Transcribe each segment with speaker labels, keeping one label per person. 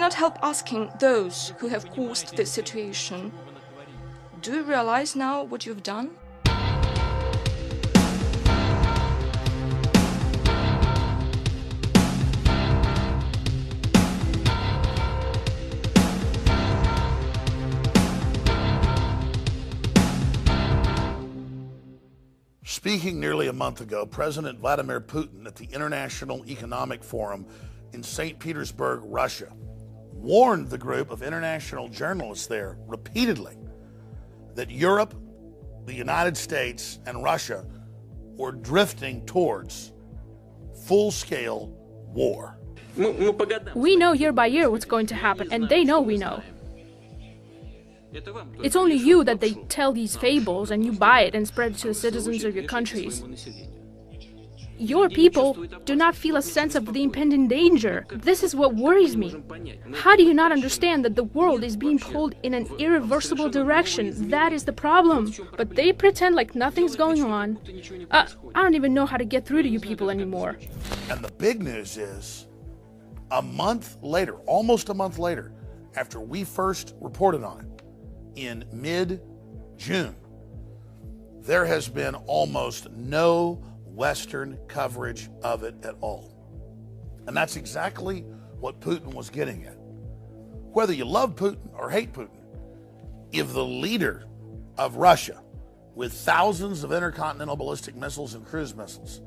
Speaker 1: cannot help asking those who have caused this situation, do you realize now what you've done?
Speaker 2: Speaking nearly a month ago, President Vladimir Putin at the International Economic Forum in St. Petersburg, Russia, warned the group of international journalists there repeatedly that Europe, the United States, and Russia were drifting towards full-scale war.
Speaker 3: We know year by year what's going to happen, and they know we know. It's only you that they tell these fables and you buy it and spread it to the citizens of your countries. Your people do not feel a sense of the impending danger. This is what worries me. How do you not understand that the world is being pulled in an irreversible direction? That is the problem. But they pretend like nothing's going on. I don't even know how to get through to you people anymore.
Speaker 2: And the big news is, a month later, almost a month later, after we first reported on it, in mid-June, there has been almost no Western coverage of it at all. And that's exactly what Putin was getting at. Whether you love Putin or hate Putin, if the leader of Russia, with thousands of intercontinental ballistic missiles and cruise missiles,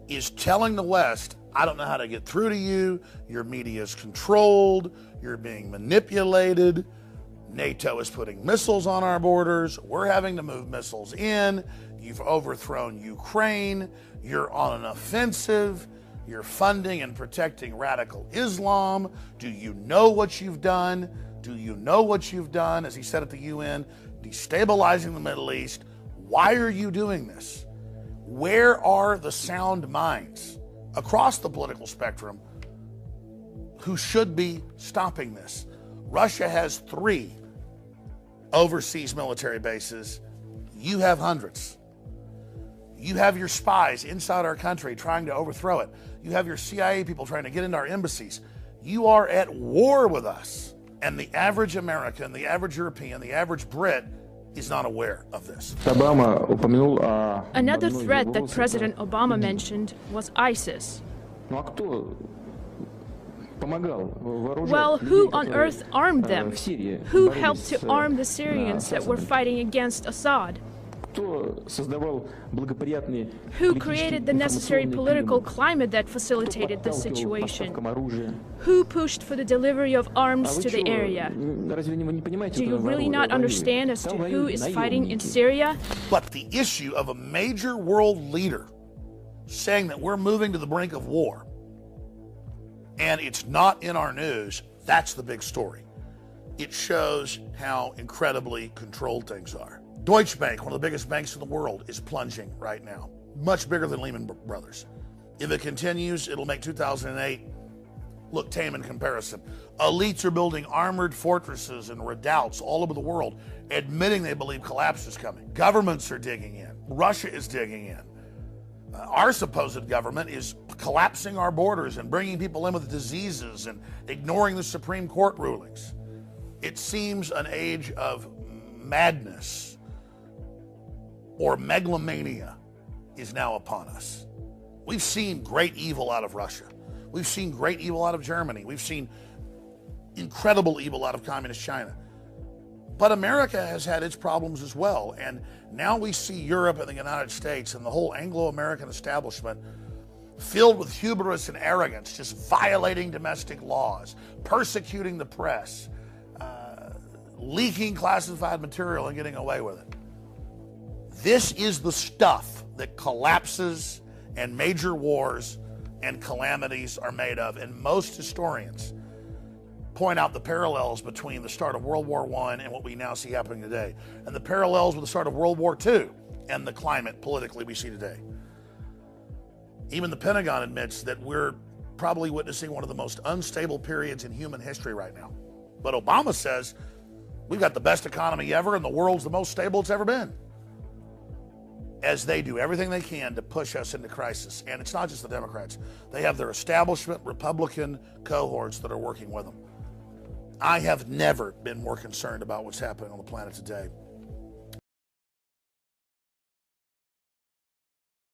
Speaker 2: is telling the West, I don't know how to get through to you, your media is controlled, you're being manipulated, NATO is putting missiles on our borders, we're having to move missiles in, you've overthrown Ukraine, you're on an offensive, you're funding and protecting radical Islam, do you know what you've done? Do you know what you've done, as he said at the UN, destabilizing the Middle East? Why are you doing this? Where are the sound minds across the political spectrum who should be stopping this? Russia has 3 overseas military bases. You have hundreds. You have your spies inside our country trying to overthrow it. You have your CIA people trying to get into our embassies. You are at war with us. And the average American, the average European, the average Brit is not aware of this.
Speaker 3: Another threat that President Obama mentioned was ISIS. Well, who on earth armed them? Who helped to arm the Syrians that were fighting against Assad? Who created the necessary political climate that facilitated this situation? Who pushed for the delivery of arms to the area? Do you really not understand as to who is fighting in Syria?
Speaker 2: But the issue of a major world leader saying that we're moving to the brink of war, and it's not in our news, that's the big story. It shows how incredibly controlled things are. Deutsche Bank, one of the biggest banks in the world, is plunging right now. Much bigger than Lehman Brothers. If it continues, it'll make 2008 look tame in comparison. Elites are building armored fortresses and redoubts all over the world, admitting they believe collapse is coming. Governments are digging in. Russia is digging in. Our supposed government is collapsing our borders and bringing people in with diseases and ignoring the Supreme Court rulings. It seems an age of madness or megalomania is now upon us. We've seen great evil out of Russia. We've seen great evil out of Germany. We've seen incredible evil out of communist China. But America has had its problems as well. And now we see Europe and the United States and the whole Anglo-American establishment filled with hubris and arrogance, just violating domestic laws, persecuting the press, leaking classified material and getting away with it. This is the stuff that collapses and major wars and calamities are made of. And most historians point out the parallels between the start of World War I and what we now see happening today, and the parallels with the start of World War II and the climate politically we see today. Even the Pentagon admits that we're probably witnessing one of the most unstable periods in human history right now. But Obama says we've got the best economy ever and the world's the most stable it's ever been, as they do everything they can to push us into crisis. And it's not just the Democrats. They have their establishment Republican cohorts that are working with them. I have never been more concerned about what's happening on the planet today.